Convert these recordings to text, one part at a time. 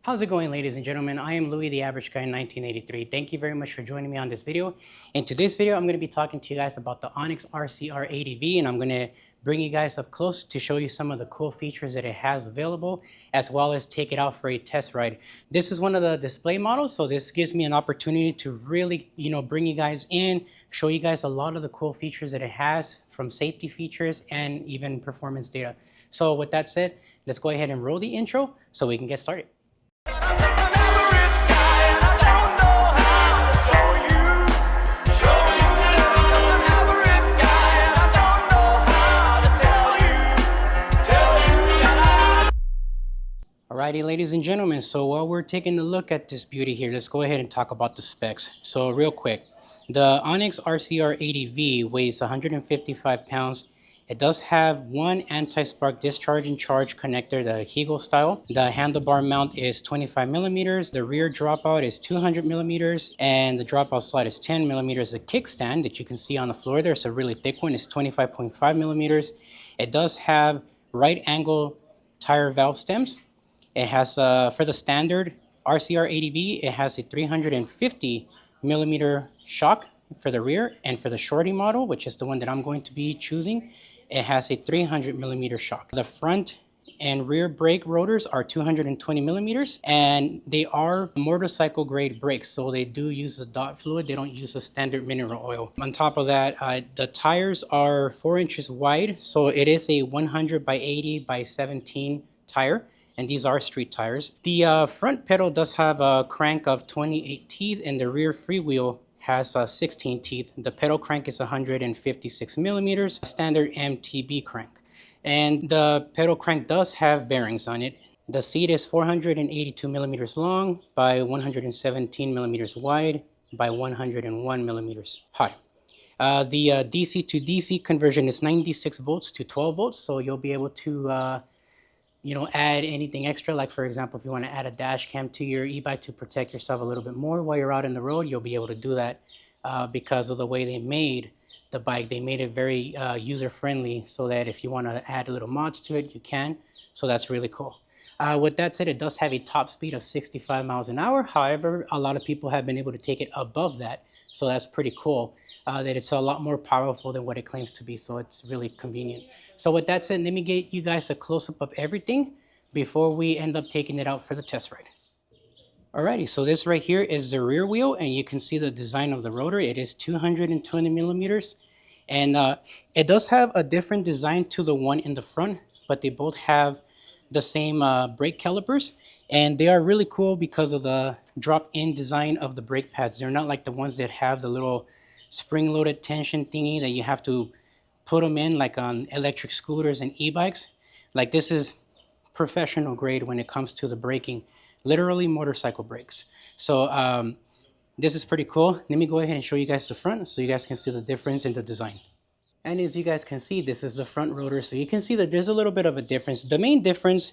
How's it going, ladies and gentlemen? I am Louis, the average guy in 1983. Thank you very much for joining me on this video. In today's video, I'm going to be talking to you guys about the Onyx RCR 80V, and I'm going to bring you guys up close to show you some of the cool features that it has available, as well as take it out for a test ride. This is one of the display models, so this gives me an opportunity to really, bring you guys in, show you guys a lot of the cool features that it has, from safety features and even performance data. So with that said, let's go ahead and roll the intro so we can get started. Alrighty, ladies and gentlemen, so while we're taking a look at this beauty here, let's go ahead and talk about the specs. So real quick, the Onyx RCR 80V weighs 155 pounds. It does have one anti-spark discharge and charge connector, the HIGO style. The handlebar mount is 25 millimeters. The rear dropout is 200 millimeters, and the dropout slide is 10 millimeters. The kickstand that you can see on the floor, there's a really thick one, is 25.5 millimeters. It does have right angle tire valve stems. It has, for the standard RCR 80V, it has a 350 millimeter shock for the rear, and for the shorty model, which is the one that I'm going to be choosing, it has a 300 millimeter shock. The front and rear brake rotors are 220 millimeters, and they are motorcycle grade brakes, so they do use the dot fluid. They don't use the standard mineral oil. On top of that, the tires are 4 inches wide, so it is a 100 by 80 by 17 tire, and these are street tires. The front pedal does have a crank of 28 teeth, and the rear freewheel has 16 teeth. The pedal crank is 156 millimeters, standard MTB crank. And the pedal crank does have bearings on it. The seat is 482 millimeters long by 117 millimeters wide by 101 millimeters high. The DC to DC conversion is 96 volts to 12 volts, so you'll be able to add anything extra. Like for example, if you want to add a dash cam to your e-bike to protect yourself a little bit more while you're out in the road, you'll be able to do that because of the way they made the bike. They made it very user-friendly, so that if you want to add little mods to it, you can. So that's really cool. With that said, it does have a top speed of 65 miles an hour. However, a lot of people have been able to take it above that. So that's pretty cool, that it's a lot more powerful than what it claims to be. So it's really convenient. So with that said, let me get you guys a close-up of everything before we end up taking it out for the test ride. Alrighty, so this right here is the rear wheel, and you can see the design of the rotor. It is 220 millimeters, and it does have a different design to the one in the front, but they both have the same brake calipers, and they are really cool because of the drop-in design of the brake pads. They're not like the ones that have the little spring-loaded tension thingy that you have to put them in like on electric scooters and e-bikes. Like, this is professional grade when it comes to the braking, literally motorcycle brakes. So this is pretty cool. Let me go ahead and show you guys the front so you guys can see the difference in the design. And as you guys can see, this is the front rotor, so you can see that there's a little bit of a difference. The main difference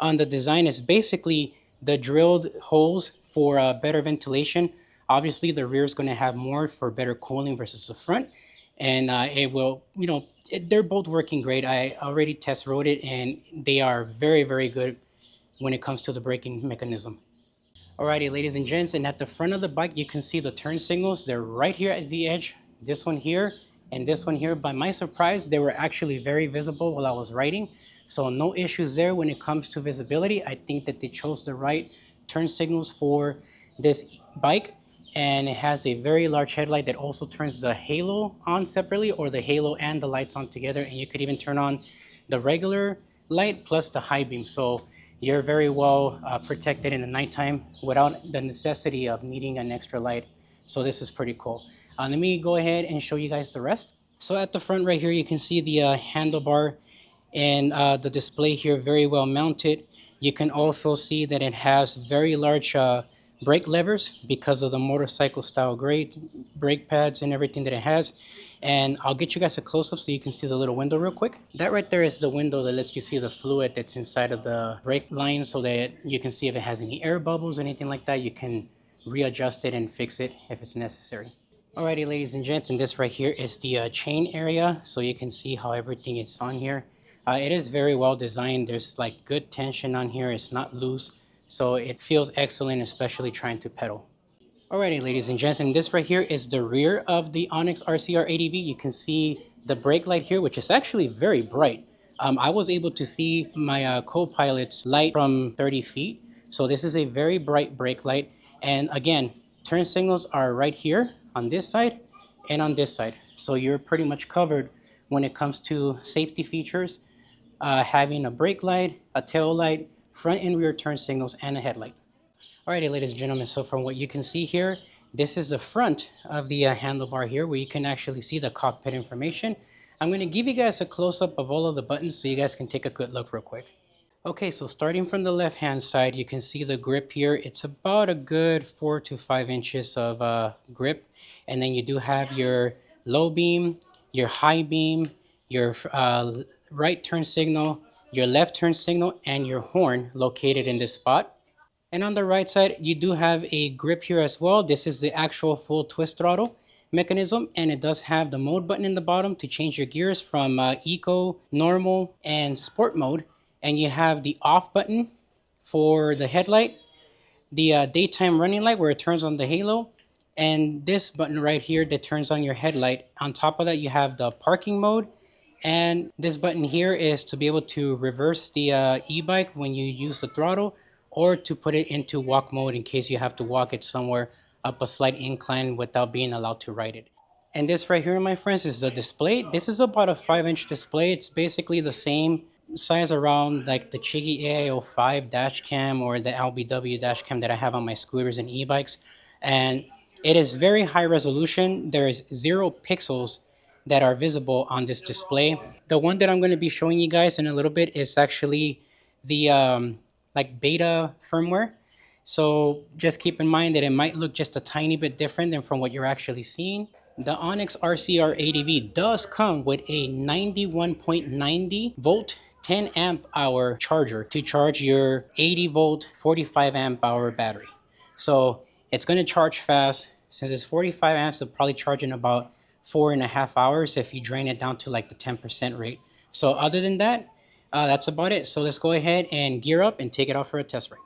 on the design is basically the drilled holes for better ventilation. Obviously the rear is going to have more for better cooling versus the front, and it will, they're both working great. I already test rode it, and they are very, very good when it comes to the braking mechanism. Alrighty, ladies and gents, and at the front of the bike, you can see the turn signals. They're right here at the edge. This one here and this one here. By my surprise, they were actually very visible while I was riding. So no issues there when it comes to visibility. I think that they chose the right turn signals for this bike. And it has a very large headlight that also turns the halo on separately, or the halo and the lights on together. And you could even turn on the regular light plus the high beam. So you're very well protected in the nighttime without the necessity of needing an extra light. So this is pretty cool. Let me go ahead and show you guys the rest. So at the front right here, you can see the handlebar and the display here, very well mounted. You can also see that it has very large brake levers because of the motorcycle style grade brake pads and everything that it has. And I'll get you guys a close-up so you can see the little window real quick. That right there is the window that lets you see the fluid that's inside of the brake line, so that you can see if it has any air bubbles or anything like that. You can readjust it and fix it if it's necessary. Alrighty, ladies and gents, and this right here is the chain area, so you can see how everything is on here. It is very well designed. There's like good tension on here. It's not loose. So it feels excellent, especially trying to pedal. Alrighty, ladies and gents, and this right here is the rear of the Onyx RCR 80V. You can see the brake light here, which is actually very bright. I was able to see my co-pilot's light from 30 feet. So this is a very bright brake light. And again, turn signals are right here on this side and on this side. So you're pretty much covered when it comes to safety features, having a brake light, a tail light, front and rear turn signals, and a headlight. Alrighty, ladies and gentlemen, so from what you can see here, this is the front of the handlebar here where you can actually see the cockpit information. I'm going to give you guys a close-up of all of the buttons so you guys can take a good look real quick. Okay, so starting from the left-hand side, you can see the grip here. It's about a good 4 to 5 inches of grip. And then you do have your low beam, your high beam, your right turn signal, your left turn signal, and your horn located in this spot. And on the right side, you do have a grip here as well. This is the actual full twist throttle mechanism, and it does have the mode button in the bottom to change your gears from eco, normal, and sport mode. And you have the off button for the headlight, the daytime running light where it turns on the halo, and this button right here that turns on your headlight. On top of that, you have the parking mode, and this button here is to be able to reverse the e-bike when you use the throttle, or to put it into walk mode in case you have to walk it somewhere up a slight incline without being allowed to ride it. And this right here, my friends, is the display. This is about a 5-inch display. It's basically the same size around like the HIGO AIO5 dash cam or the LBW dash cam that I have on my scooters and e-bikes. And it is very high resolution. There is 0 pixels that are visible on this display. The one that I'm going to be showing you guys in a little bit is actually the like beta firmware. So just keep in mind that it might look just a tiny bit different than from what you're actually seeing. The Onyx RCR 80V does come with a 91.90 volt 10 amp hour charger to charge your 80 volt 45 amp hour battery. So it's going to charge fast. Since it's 45 amps, it'll probably charge in about 4.5 hours if you drain it down to like the 10% rate. So other than that, that's about it. So let's go ahead and gear up and take it out for a test ride.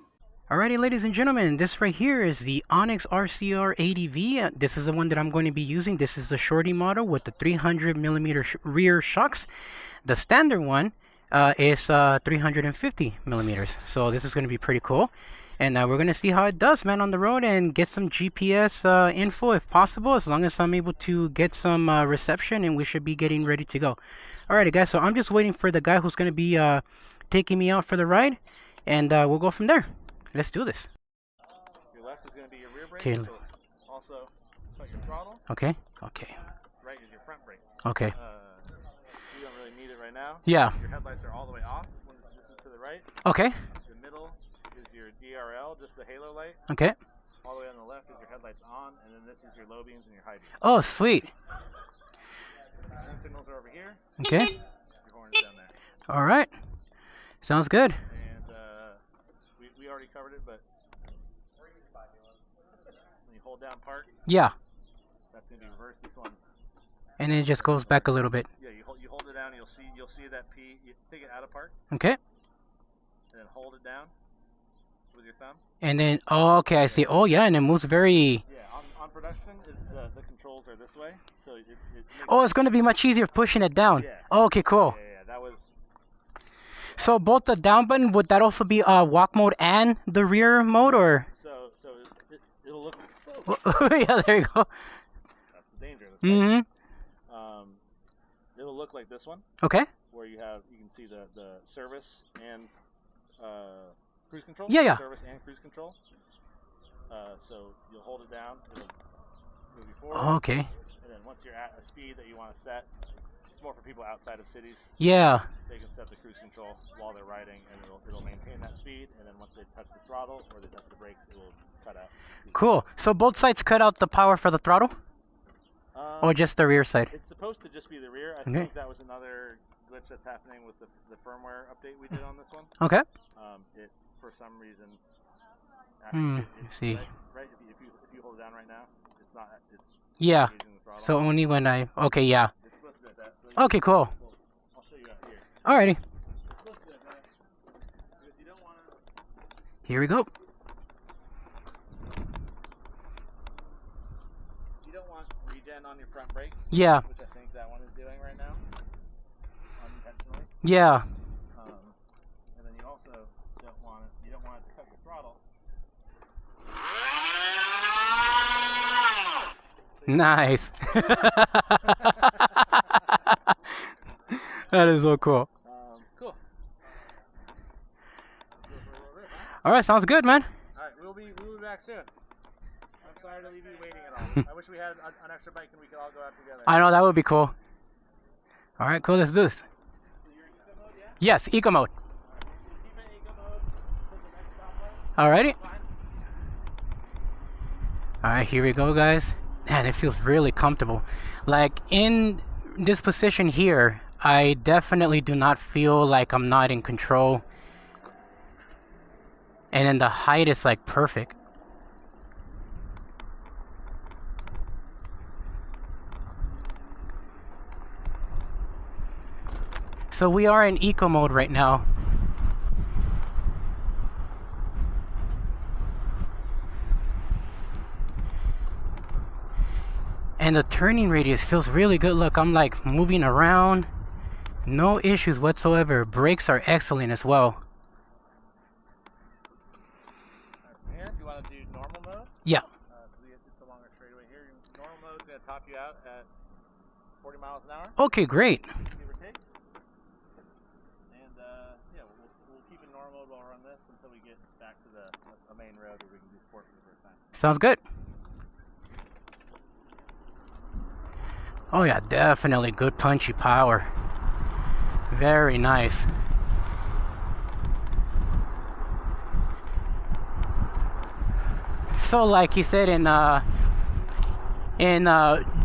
Alrighty, ladies and gentlemen, this right here is the Onyx RCR 80V. This is the one that I'm going to be using. This is the shorty model with the 300mm rear shocks. The standard one is 350mm. So this is going to be pretty cool. And we're going to see how it does, man, on the road and get some GPS info if possible, as long as I'm able to get some reception, and we should be getting ready to go. Alrighty, guys, so I'm just waiting for the guy who's going to be taking me out for the ride, and we'll go from there. Let's do this. Your left is going to be your rear brake. Okay. So also cut your throttle. Okay. Okay. Right is your front brake. Okay. You don't really need it right now. Yeah. Your headlights are all the way off when this is to the right. Okay. The middle is your DRL, just the halo light. Okay. All the way on the left is your headlights on, and then this is your low beams and your high beams. Oh, sweet. Turn signals are over here. Okay. Your horn is down there. All right. Sounds good. And we already covered it, but when you hold down park, Yeah. that's going to be reverse this one. And then it just goes back a little bit. Yeah, you hold it down, you'll see that P. You take it out of park. Okay. And then hold it down with your thumb. And then, oh, okay, I see. Oh, yeah, and it moves very... Yeah, on production, the controls are this way, so it Oh, it's going to be much easier pushing it down. Yeah. Oh, okay, cool. Yeah, that was... So both the down button, would that also be walk mode and the rear mode, or? So it'll look... Yeah, there you go. That's the danger of this. Mm-hmm. It'll look like this one, Okay. where you can see the service and cruise control. Yeah, yeah. Service and cruise control. So you'll hold it down, it'll move you forward. Oh, okay. And then once you're at a speed that you want to set, it's more for people outside of cities. Yeah. They can set the cruise control while they're riding, and it'll maintain that speed. And then once they touch the throttle or they touch the brakes, it will cut out. Cool. So both sides cut out the power for the throttle? Or just the rear side? It's supposed to just be the rear. I Okay. think that was another glitch that's happening with the firmware update we did on this one. Okay. It for some reason. Let's see. Right. If you hold it down right now, it's not. It's Yeah. engaging the throttle. So only when I... Okay, yeah. It's supposed to be like that. So Okay, cool. I'll show you out here. Alrighty. It's supposed to be like that because you don't want to. Here we go. You don't want regen on your front brake. Yeah. Which I think that one is doing right now. Unintentionally. Yeah. And then you also don't want it to touch the throttle. Nice. That is so cool. Cool. All right, sounds good, man. All right, we'll be back soon. I'm sorry to leave you waiting at all. I wish we had an extra bike and we could all go out together. I know, that would be cool. All right, cool. Let's do this. So you're in eco mode, yeah? Yes, eco mode. Keep it eco mode for the next stoplight. Alrighty. Fine. All right, here we go, guys. Man, it feels really comfortable. Like in this position here, I definitely do not feel like I'm not in control. And then the height is like perfect. So we are in eco mode right now. And the turning radius feels really good. Look, I'm like moving around. No issues whatsoever. Brakes are excellent as well. Here, do you want to do normal mode? Yeah. It's a longer straightaway here. Normal mode is going to top you out at 40 miles an hour. Okay, great. Give or take. And yeah, we'll keep it normal mode while we're on this until we get back to the main road where we can do sport for the first time. Sounds good. Oh yeah, definitely good punchy power. Very nice. So like he said, in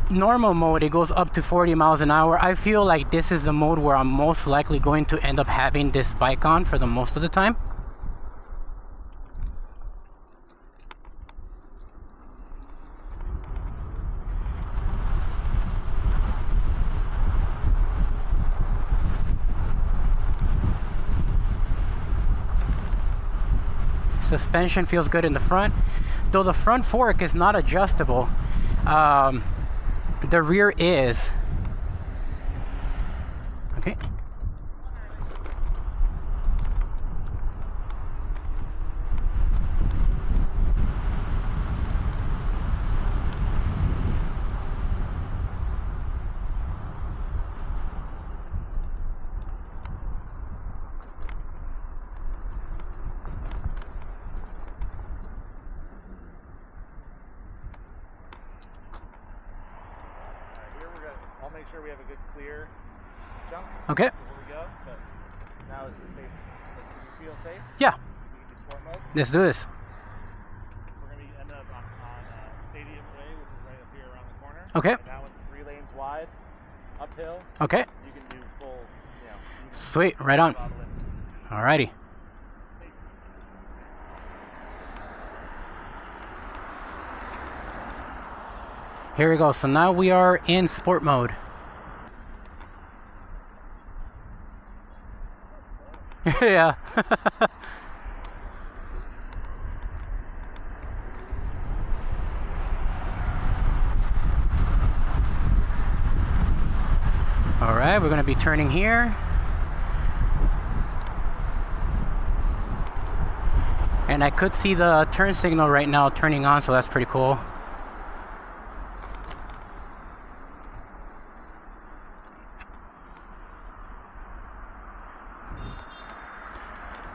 normal mode it goes up to 40 miles an hour. I feel like this is the mode where I'm most likely going to end up having this bike on for the most of the time. Suspension feels good in the front, though the front fork is not adjustable. The rear is. Okay. I'll make sure we have a good clear jump Okay. before we go, but now is the safe. Do you feel safe? Yeah. We can do sport mode. Let's do this. We're going to be end up on Stadium Way, which is right up here around the corner. Okay. And that one's 3 lanes wide, uphill. Okay. You can do full, you know. You can Sweet. Right on. throttle it. Alrighty. Here we go. So now we are in sport mode. Yeah. All right, we're going to be turning here. And I could see the turn signal right now turning on, so that's pretty cool.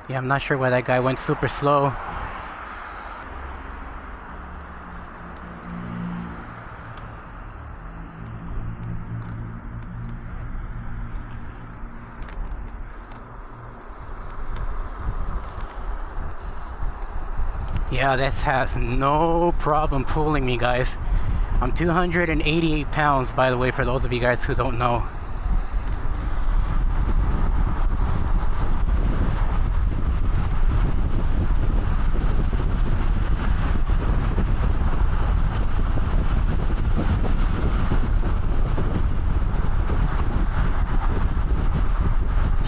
Yeah, I'm not sure why that guy went super slow. Yeah, this has no problem pulling me, guys. I'm 288 pounds, by the way, for those of you guys who don't know.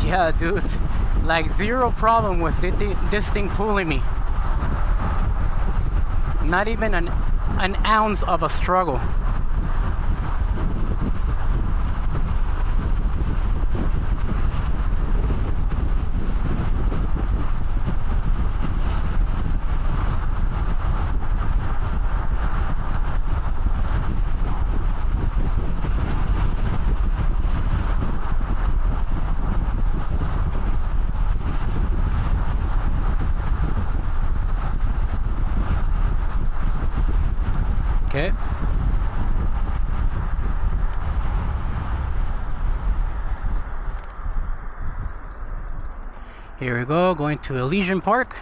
Yeah, dude, like zero problem with this thing pulling me. Not even an ounce of a struggle. Okay. Here we go, going to Elysian Park.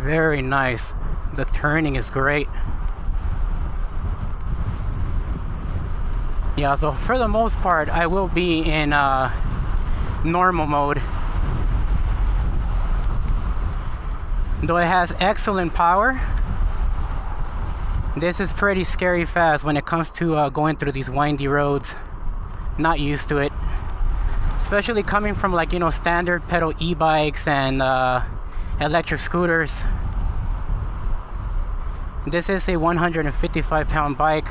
Very nice. The turning is great. Yeah, so for the most part, I will be in normal mode. Though it has excellent power, this is pretty scary fast when it comes to going through these windy roads. Not used to it. Especially coming from, like, you know, standard pedal e-bikes and electric scooters. This is a 155-pound bike.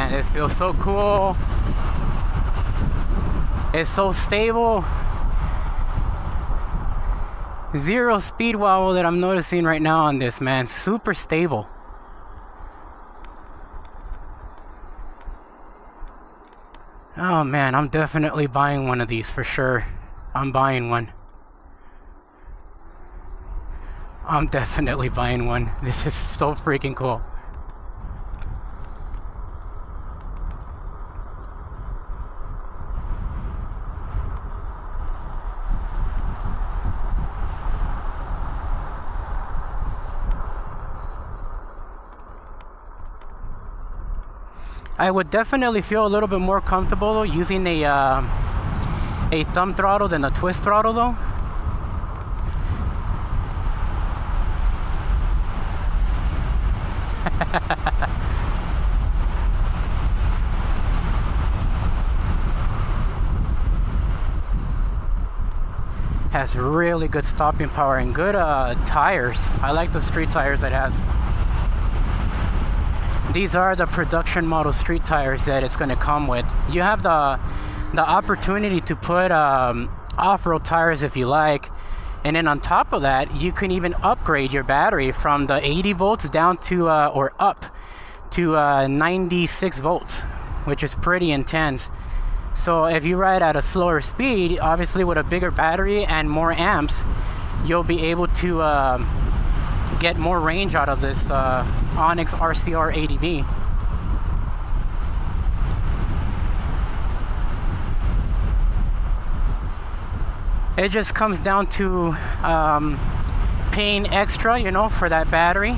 This feels so cool. It's so stable. Zero speed wobble that I'm noticing right now on this, man. Super stable. Oh man, I'm definitely buying one of these for sure. I'm buying one. I'm definitely buying one. This is so freaking cool. I would definitely feel a little bit more comfortable using a thumb throttle than a twist throttle though. Has really good stopping power and good tires. I like the street tires it has. These are the production model street tires that it's going to come with. You have the opportunity to put off-road tires if you like, and then on top of that you can even upgrade your battery from the 80 volts down to or up to 96 volts, which is pretty intense. So if you ride at a slower speed, obviously with a bigger battery and more amps, you'll be able to get more range out of this Onyx RCR 80V. It just comes down to paying extra, you know, for that battery.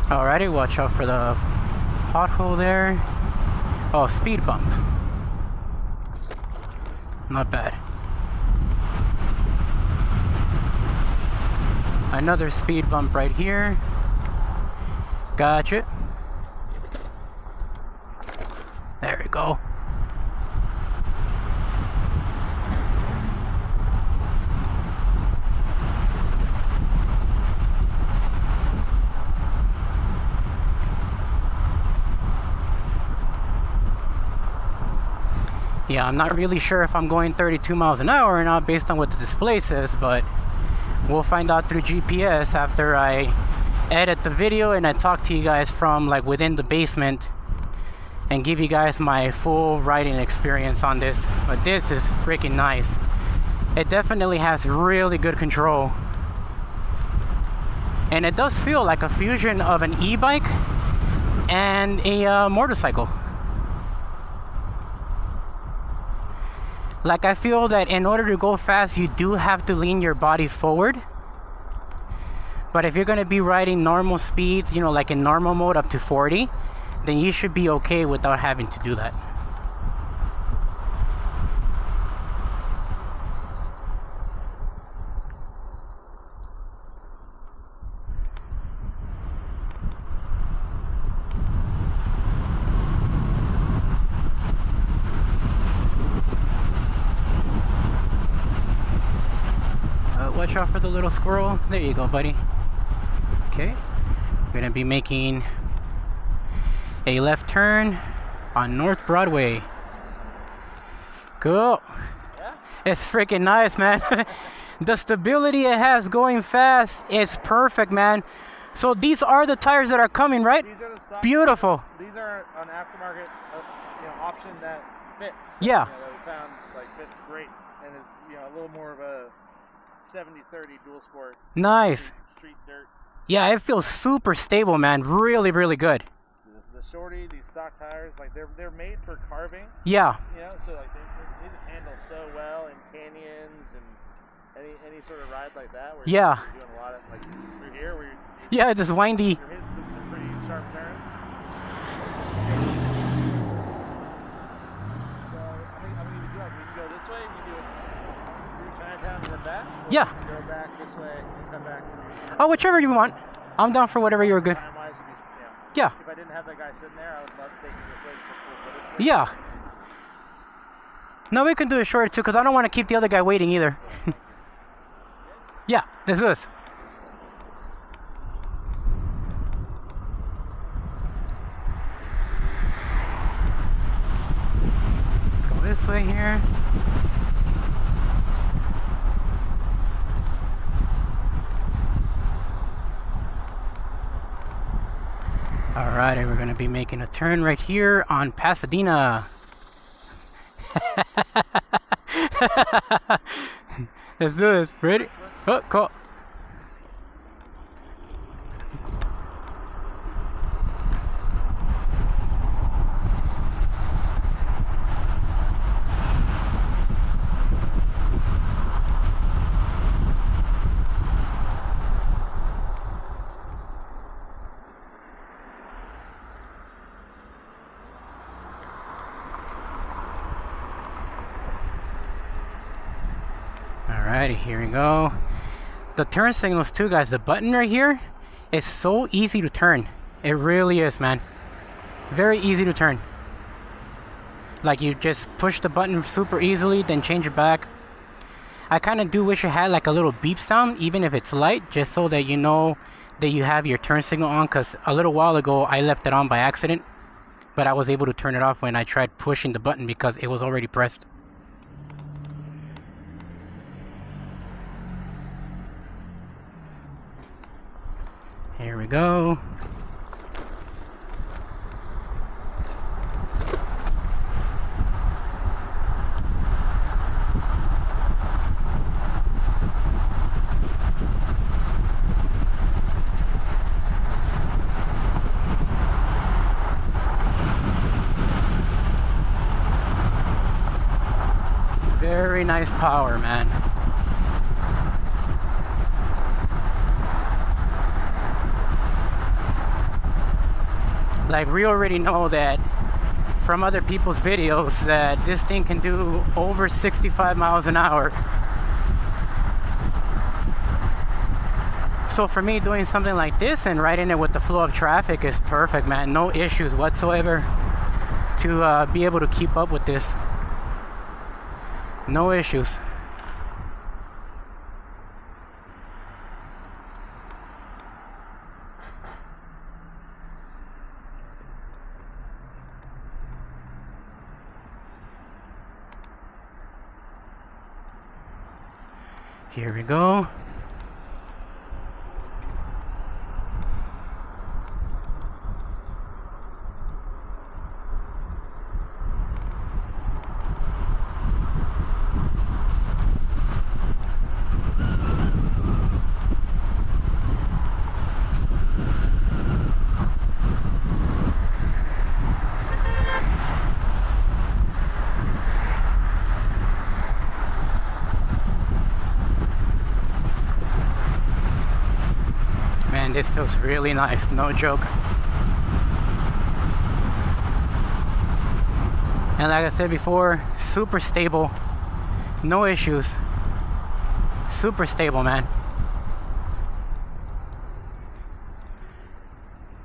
Alrighty, watch out for the pothole there. Oh, speed bump. Not bad. Another speed bump right here. Gotcha. There we go. Yeah, I'm not really sure if I'm going 32 miles an hour or not based on what the display says, but we'll find out through GPS after I edit the video and I talk to you guys from like within the basement and give you guys my full riding experience on this. But this is freaking nice. It definitely has really good control. And it does feel like a fusion of an e-bike and a motorcycle. Like, I feel that in order to go fast, you do have to lean your body forward. But if you're going to be riding normal speeds, you know, like in normal mode up to 40, then you should be okay without having to do that. Watch out for the little squirrel. There you go, buddy. Okay, we're gonna be making a left turn on North Broadway. Cool. Yeah? It's freaking nice, man. The stability it has going fast is perfect, man. So these are the tires that are coming, right? These are the stock Beautiful. tires. These are an aftermarket option that fits. Yeah. That we found like fits great and is a little more of a 70-30 dual sport. Nice. Street dirt. Yeah, it feels super stable, man. Really, really good. The shorty, these stock tires, like they're made for carving. Yeah. So like they just handle so well in canyons and any sort of ride like that. Where Yeah. you're doing a lot of like through here where Yeah, just windy. you're hitting some pretty sharp turns. So I mean, we can go this way. We can do it through Chinatown and then back. Or Yeah. we can go back this way and come back to Oh, whichever you want. I'm down for whatever you're good. time-wise. Yeah. If I didn't have that guy sitting there, I would love taking this way for cool footage. Yeah. No, we can do it short too, because I don't want to keep the other guy waiting either. Yeah, let's do this. Let's go this way here. Alright, and we're going to be making a turn right here on Pasadena. Let's do this. Ready? Oh, cool. Alrighty, here we go. The turn signals too, guys. The button right here is so easy to turn. It really is, man. Very easy to turn. Like, you just push the button super easily, then change it back. I kind of do wish it had like a little beep sound, even if it's light, just so that you know that you have your turn signal on, because a little while ago I left it on by accident, but I was able to turn it off when I tried pushing the button because it was already pressed. Here we go. Very nice power, man. Like, we already know that from other people's videos that this thing can do over 65 miles an hour. So for me, doing something like this and riding it with the flow of traffic is perfect, man. No issues whatsoever to be able to keep up with this. No issues. Here we go. Man, this feels really nice, no joke. And like I said before, super stable, no issues. Super stable, man.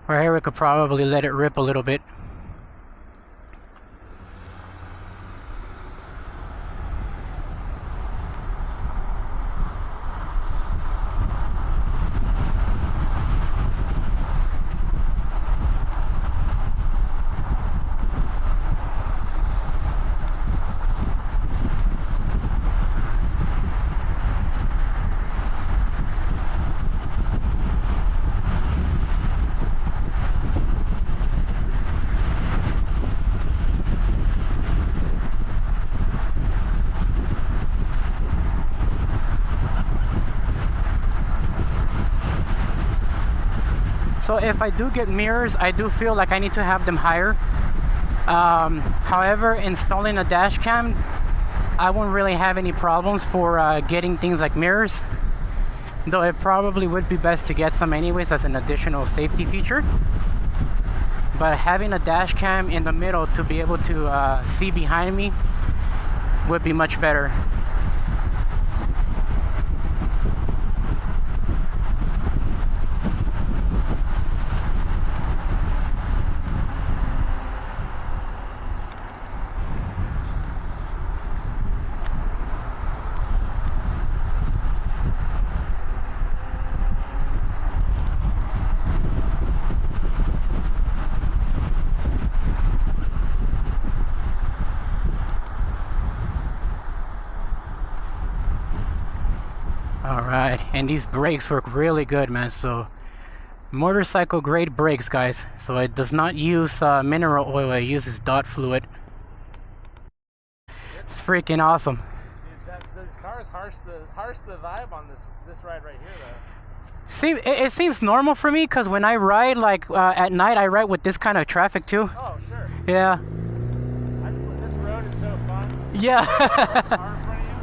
Right here we could probably let it rip a little bit. So if I do get mirrors, I do feel like I need to have them higher. However, installing a dash cam, I won't really have any problems for getting things like mirrors. Though it probably would be best to get some anyways as an additional safety feature. But having a dash cam in the middle to be able to see behind me would be much better. Alright, and these brakes work really good, man. So motorcycle grade brakes, guys. So it does not use mineral oil, it uses dot fluid. It's freaking awesome. Dude, those cars harsh the vibe on this ride right here, though. See, it seems normal for me because when I ride, like at night, I ride with this kind of traffic too. Oh, sure. Yeah. This road is so fun. Yeah. Car in front of you.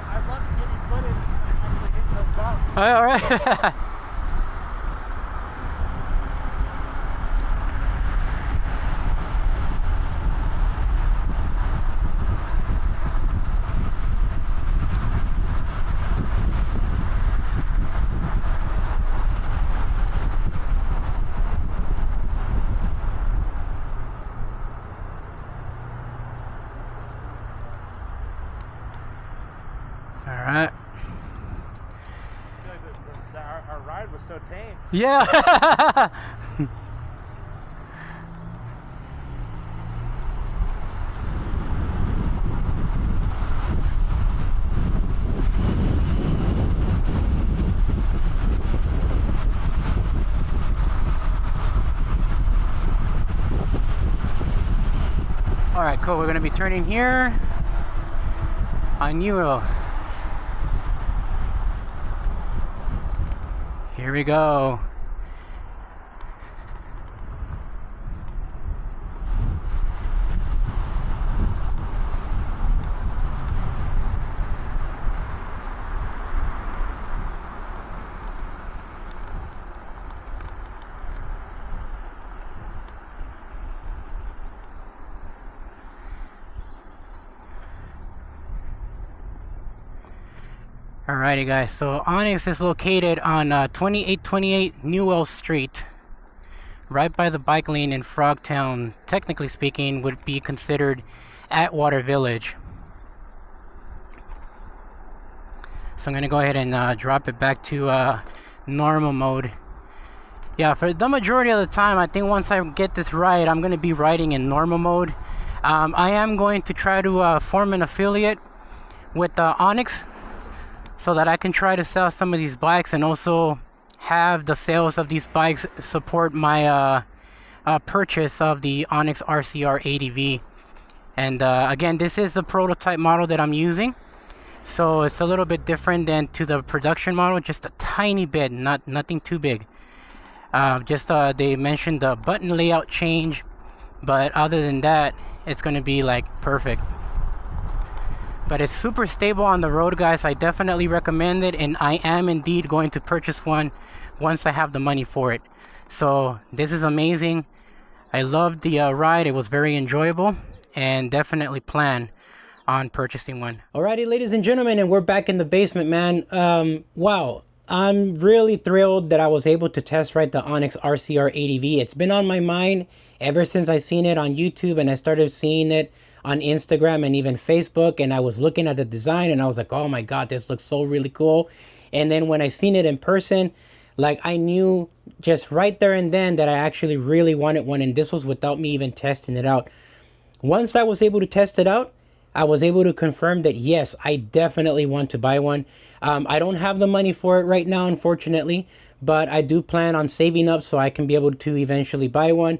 I'd love to get you footage and actually hit those bumps. All right. Alright. I feel like our ride was so tame. Yeah. Alright, cool. We're going to be turning here on Euro. Here we go. Alrighty guys, so Onyx is located on 2828 Newell Street, right by the bike lane in Frogtown. Technically speaking, would be considered Atwater Village. So I'm going to go ahead and drop it back to normal mode. Yeah, for the majority of the time, I think once I get this right, I'm going to be riding in normal mode. I am going to try to form an affiliate with Onyx so that I can try to sell some of these bikes and also have the sales of these bikes support my purchase of the Onyx RCR 80V. And again, this is the prototype model that I'm using, so it's a little bit different than to the production model, just a tiny bit, nothing too big. They mentioned the button layout change, but other than that, it's going to be like perfect. But it's super stable on the road, guys. I definitely recommend it, and I am indeed going to purchase one once I have the money for it. So this is amazing. I loved the ride. It was very enjoyable, and definitely plan on purchasing one. Alrighty, ladies and gentlemen, and we're back in the basement, man. Wow, I'm really thrilled that I was able to test ride the Onyx RCR 80V. It's been on my mind ever since I seen it on YouTube, and I started seeing it on Instagram and even Facebook, and I was looking at the design and I was like, oh my god, this looks so really cool. And then when I seen it in person, like, I knew just right there and then that I actually really wanted one, and this was without me even testing it out. Once I was able to test it out, I was able to confirm that yes, I definitely want to buy one. I don't have the money for it right now, unfortunately, but I do plan on saving up so I can be able to eventually buy one.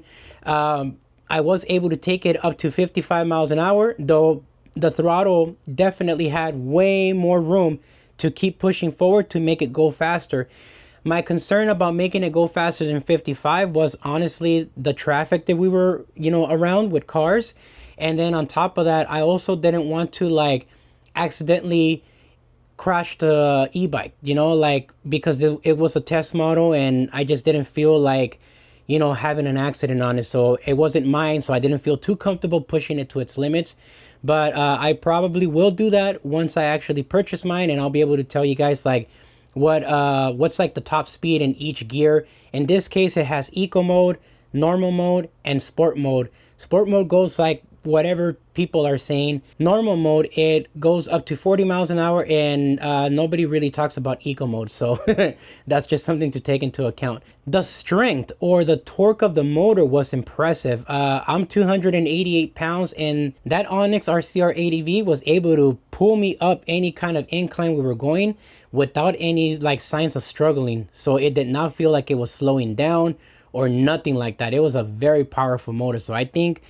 I was able to take it up to 55 miles an hour, though the throttle definitely had way more room to keep pushing forward to make it go faster. My concern about making it go faster than 55 was honestly the traffic that we were, around with cars. And then on top of that, I also didn't want to like accidentally crash the e-bike, because it was a test model and I just didn't feel like, having an accident on it. So it wasn't mine, so I didn't feel too comfortable pushing it to its limits. But I probably will do that once I actually purchase mine, and I'll be able to tell you guys like what's like the top speed in each gear. In this case, it has eco mode, normal mode, and sport mode. Sport mode goes like whatever people are saying. Normal mode, it goes up to 40 miles an hour, and nobody really talks about eco mode, so that's just something to take into account. The strength or the torque of the motor was impressive. I'm 288 pounds, and that Onyx RCR 80V was able to pull me up any kind of incline we were going without any like signs of struggling. So it did not feel like it was slowing down or nothing like that. It was a very powerful motor. So I think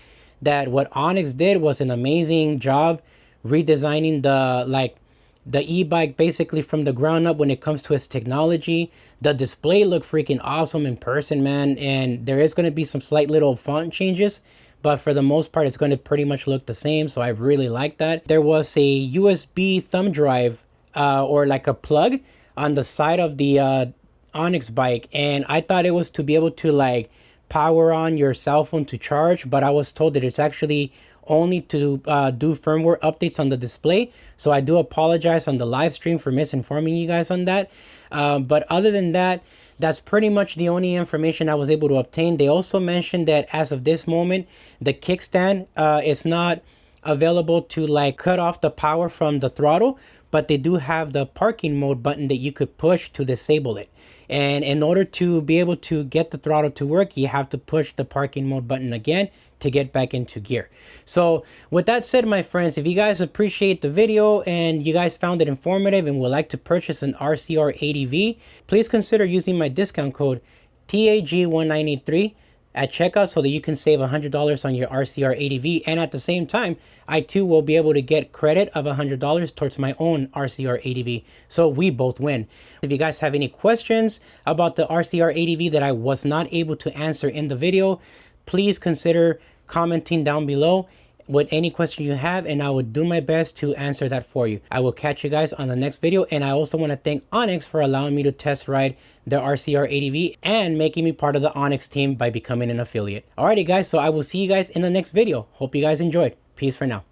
that what Onyx did was an amazing job redesigning the e-bike basically from the ground up when it comes to its technology. The display looked freaking awesome in person, man, and there is going to be some slight little font changes, but for the most part it's going to pretty much look the same, so I really like that. There was a USB thumb drive or like a plug on the side of the Onyx bike, and I thought it was to be able to like power on your cell phone to charge, but I was told that it's actually only to do firmware updates on the display. So I do apologize on the live stream for misinforming you guys on that. But other than that, that's pretty much the only information I was able to obtain. They also mentioned that as of this moment, the kickstand is not available to like cut off the power from the throttle, but they do have the parking mode button that you could push to disable it. And in order to be able to get the throttle to work, you have to push the parking mode button again to get back into gear. So with that said, my friends, if you guys appreciate the video and you guys found it informative and would like to purchase an RCR 80V, please consider using my discount code TAG1983 at checkout so that you can save $100 on your RCR 80V, and at the same time I too will be able to get credit of $100 towards my own RCR 80V, so we both win. If you guys have any questions about the RCR 80V that I was not able to answer in the video, please consider commenting down below with any question you have, and I will do my best to answer that for you. I will catch you guys on the next video, and I also want to thank Onyx for allowing me to test ride the RCR 80V and making me part of the Onyx team by becoming an affiliate. Alrighty guys, so I will see you guys in the next video. Hope you guys enjoyed. Peace for now.